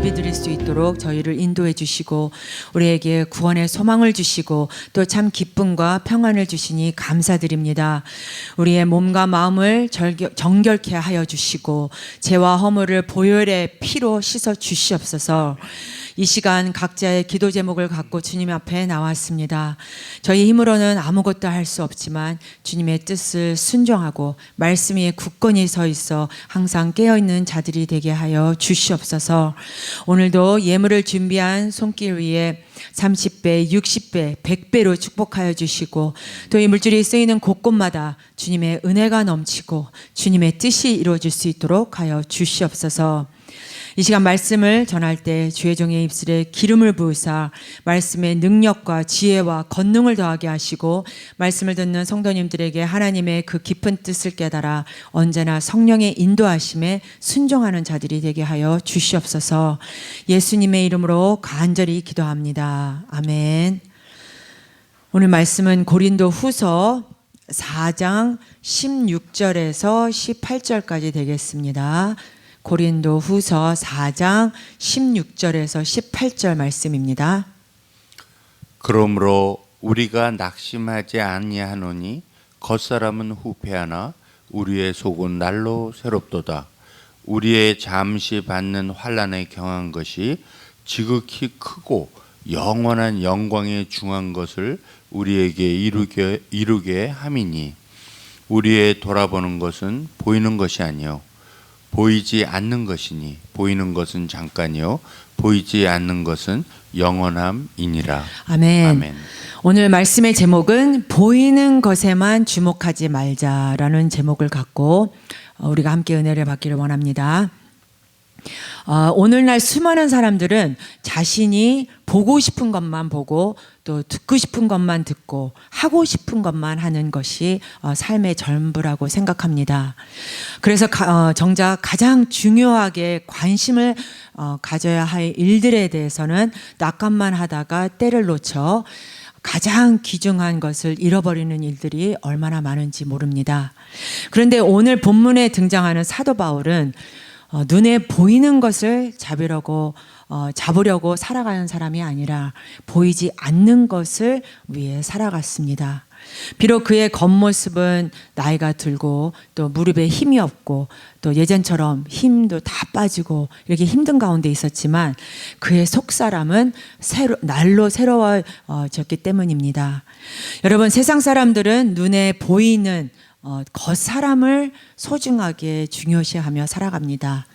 예배드릴 수 있도록 저희를 인도해 주시고 우리에게 구원의 소망을 주시고 또 참 기쁨과 평안을 주시니 감사드립니다. 우리의 몸과 마음을 정결케 하여 주시고 죄와 허물을 보혈의 피로 씻어 주시옵소서. 이 시간 각자의 기도 제목을 갖고 주님 앞에 나왔습니다. 저희 힘으로는 아무것도 할 수 없지만 주님의 뜻을 순종하고 말씀 위에 굳건히 서 있어 항상 깨어있는 자들이 되게 하여 주시옵소서. 오늘도 예물을 준비한 손길 위에 30배, 60배, 100배로 축복하여 주시고 또 이 물질이 쓰이는 곳곳마다 주님의 은혜가 넘치고 주님의 뜻이 이루어질 수 있도록 하여 주시옵소서. 이 시간 말씀을 전할 때 주의 종의 입술에 기름을 부으사 말씀의 능력과 지혜와 권능을 더하게 하시고 말씀을 듣는 성도님들에게 하나님의 그 깊은 뜻을 깨달아 언제나 성령의 인도하심에 순종하는 자들이 되게 하여 주시옵소서. 예수님의 이름으로 간절히 기도합니다. 아멘. 오늘 말씀은 고린도 후서 4장 16절에서 18절까지 되겠습니다. 고린도 후서 4장 16절에서 18절 말씀입니다. 그러므로 우리가 낙심하지 아니하노니 겉사람은 후패하나 우리의 속은 날로 새롭도다. 우리의 잠시 받는 환난에 경한 것이 지극히 크고 영원한 영광에 중한 것을 우리에게 이루게 함이니 우리의 돌아보는 것은 보이는 것이 아니요 보이지 않는 것이니 보이는 것은 잠깐이요 보이지 않는 것은 영원함이니라. 아멘. 아멘. 오늘 말씀의 제목은 보이는 것에만 주목하지 말자라는 제목을 갖고 우리가 함께 은혜를 받기를 원합니다. 오늘날 수많은 사람들은 자신이 보고 싶은 것만 보고 또 듣고 싶은 것만 듣고 하고 싶은 것만 하는 것이 삶의 전부라고 생각합니다. 그래서 정작 가장 중요하게 관심을 가져야 할 일들에 대해서는 낙관만 하다가 때를 놓쳐 가장 귀중한 것을 잃어버리는 일들이 얼마나 많은지 모릅니다. 그런데 오늘 본문에 등장하는 사도 바울은 눈에 보이는 것을 잡으려고 살아가는 사람이 아니라 보이지 않는 것을 위해 살아갔습니다. 비록 그의 겉모습은 나이가 들고 또 무릎에 힘이 없고 또 예전처럼 힘도 다 빠지고 이렇게 힘든 가운데 있었지만 그의 속사람은 날로 새로워졌기 때문입니다. 여러분, 세상 사람들은 눈에 보이는 겉사람을 소중하게 중요시하며 살아갑니다.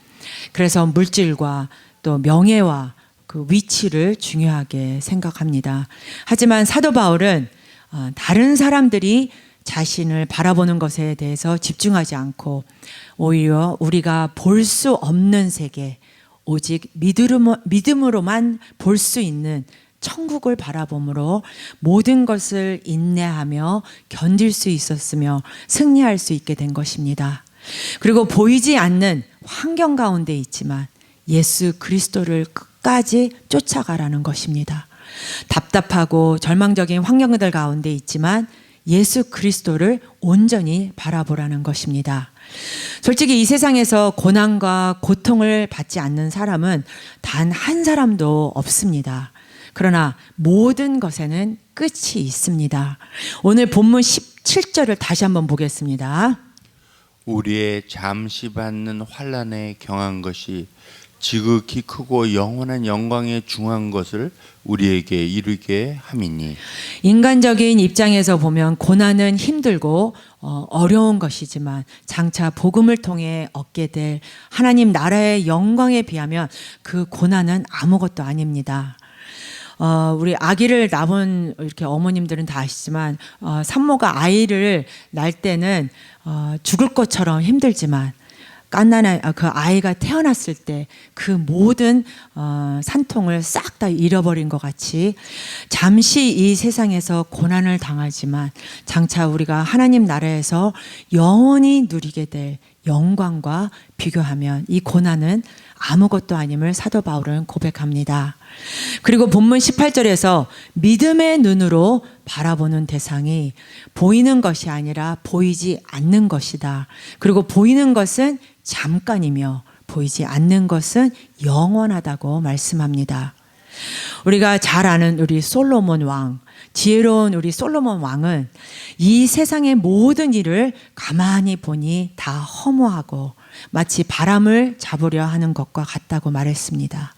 그래서 물질과 또 명예와 그 위치를 중요하게 생각합니다. 하지만 사도 바울은 다른 사람들이 자신을 바라보는 것에 대해서 집중하지 않고 오히려 우리가 볼 수 없는 세계, 오직 믿음으로만 볼 수 있는 천국을 바라봄으로 모든 것을 인내하며 견딜 수 있었으며 승리할 수 있게 된 것입니다. 그리고 보이지 않는 환경 가운데 있지만 예수 그리스도를 끝까지 쫓아가라는 것입니다. 답답하고 절망적인 환경들 가운데 있지만 예수 그리스도를 온전히 바라보라는 것입니다. 솔직히 이 세상에서 고난과 고통을 받지 않는 사람은 단 한 사람도 없습니다. 그러나 모든 것에는 끝이 있습니다. 오늘 본문 17절을 다시 한번 보겠습니다. 우리의 잠시 받는 환난에 경한 것이 지극히 크고 영원한 영광에 중한 것을 우리에게 이루게 함이니. 인간적인 입장에서 보면 고난은 힘들고 어려운 것이지만 장차 복음을 통해 얻게 될 하나님 나라의 영광에 비하면 그 고난은 아무것도 아닙니다. 우리 아기를 낳은 이렇게 어머님들은 다 아시지만 산모가 아이를 낳을 때는 죽을 것처럼 힘들지만 갓난아 그 아이가 태어났을 때 그 모든 산통을 싹 다 잃어버린 것 같이 잠시 이 세상에서 고난을 당하지만 장차 우리가 하나님 나라에서 영원히 누리게 될 영광과 비교하면 이 고난은 아무것도 아님을 사도 바울은 고백합니다. 그리고 본문 18절에서 믿음의 눈으로 바라보는 대상이 보이는 것이 아니라 보이지 않는 것이다. 그리고 보이는 것은 잠깐이며 보이지 않는 것은 영원하다고 말씀합니다. 우리가 잘 아는 우리 솔로몬 왕, 지혜로운 우리 솔로몬 왕은 이 세상의 모든 일을 가만히 보니 다 허무하고 마치 바람을 잡으려 하는 것과 같다고 말했습니다.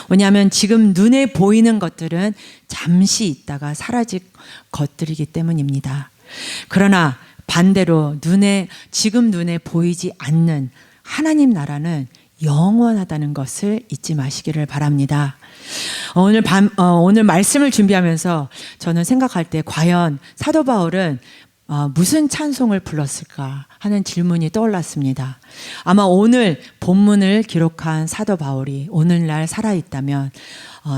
왜냐하면 지금 눈에 보이는 것들은 잠시 있다가 사라질 것들이기 때문입니다. 그러나 반대로 지금 눈에 보이지 않는 하나님 나라는 영원하다는 것을 잊지 마시기를 바랍니다. 오늘 말씀을 준비하면서 저는 생각할 때 과연 사도 바울은 무슨 찬송을 불렀을까 하는 질문이 떠올랐습니다. 아마 오늘 본문을 기록한 사도 바울이 오늘날 살아있다면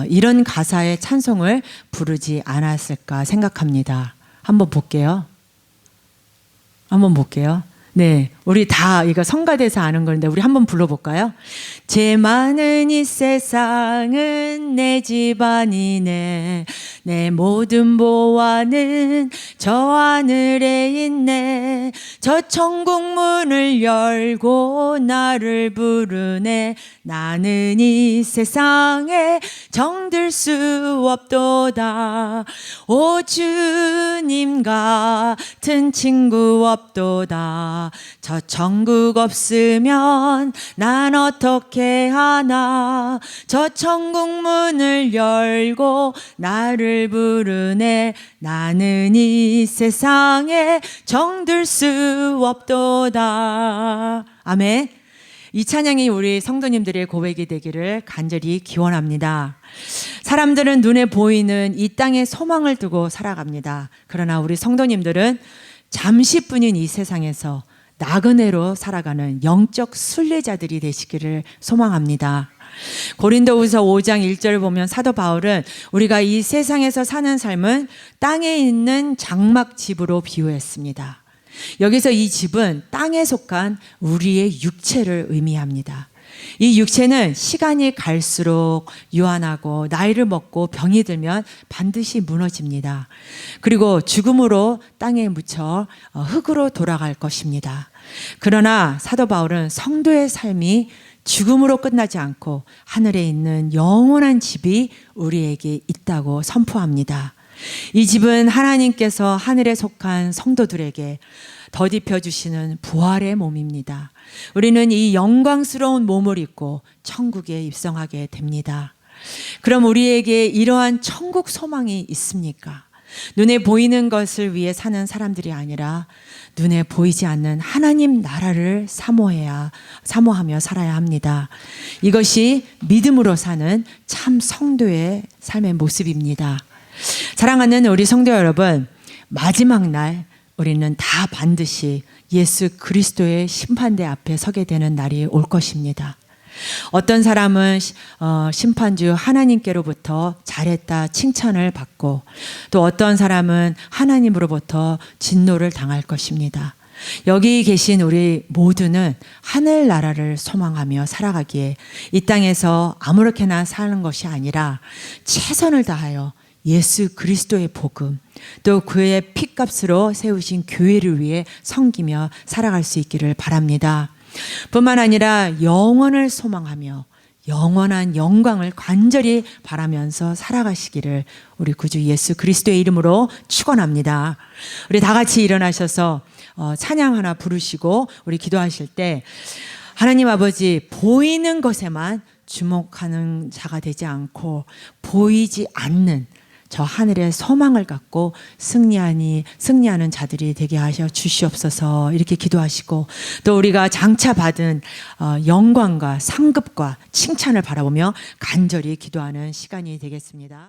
이런 가사의 찬송을 부르지 않았을까 생각합니다. 한번 볼게요. 네, 우리 다 이거 성가대서 아는 건데 우리 한번 불러볼까요? 죄 많은 이 세상은 내 집안이네, 내 모든 보화는 저 하늘에 있네, 저 천국 문을 열고 나를 부르네, 나는 이 세상에 정들 수 없도다, 오 주님 같은 친구 없도다, 저 천국 없으면 난 어떻게 하나, 저 천국 문을 열고 나를 부르네, 나는 이 세상에 정들 수 없도다. 아멘. 이 찬양이 우리 성도님들의 고백이 되기를 간절히 기원합니다. 사람들은 눈에 보이는 이 땅에 소망을 두고 살아갑니다. 그러나 우리 성도님들은 잠시뿐인 이 세상에서 나그네로 살아가는 영적 순례자들이 되시기를 소망합니다. 고린도후서 5장 1절을 보면 사도 바울은 우리가 이 세상에서 사는 삶은 땅에 있는 장막집으로 비유했습니다. 여기서 이 집은 땅에 속한 우리의 육체를 의미합니다. 이 육체는 시간이 갈수록 유한하고 나이를 먹고 병이 들면 반드시 무너집니다. 그리고 죽음으로 땅에 묻혀 흙으로 돌아갈 것입니다. 그러나 사도 바울은 성도의 삶이 죽음으로 끝나지 않고 하늘에 있는 영원한 집이 우리에게 있다고 선포합니다. 이 집은 하나님께서 하늘에 속한 성도들에게 덧입혀 주시는 부활의 몸입니다. 우리는 이 영광스러운 몸을 입고 천국에 입성하게 됩니다. 그럼 우리에게 이러한 천국 소망이 있습니까? 눈에 보이는 것을 위해 사는 사람들이 아니라 눈에 보이지 않는 하나님 나라를 사모하며 살아야 합니다. 이것이 믿음으로 사는 참 성도의 삶의 모습입니다. 사랑하는 우리 성도 여러분, 마지막 날 우리는 다 반드시 예수 그리스도의 심판대 앞에 서게 되는 날이 올 것입니다. 어떤 사람은 심판주 하나님께로부터 잘했다 칭찬을 받고, 또 어떤 사람은 하나님으로부터 진노를 당할 것입니다. 여기 계신 우리 모두는 하늘나라를 소망하며 살아가기에 이 땅에서 아무렇게나 사는 것이 아니라 최선을 다하여 예수 그리스도의 복음, 또 그의 피값으로 세우신 교회를 위해 섬기며 살아갈 수 있기를 바랍니다. 뿐만 아니라 영원을 소망하며 영원한 영광을 간절히 바라면서 살아가시기를 우리 구주 예수 그리스도의 이름으로 축원합니다. 우리 다 같이 일어나셔서 찬양 하나 부르시고 우리 기도하실 때, 하나님 아버지, 보이는 것에만 주목하는 자가 되지 않고 보이지 않는 저 하늘의 소망을 갖고 승리하는 자들이 되게 하셔 주시옵소서. 이렇게 기도하시고, 또 우리가 장차 받은 영광과 상급과 칭찬을 바라보며 간절히 기도하는 시간이 되겠습니다.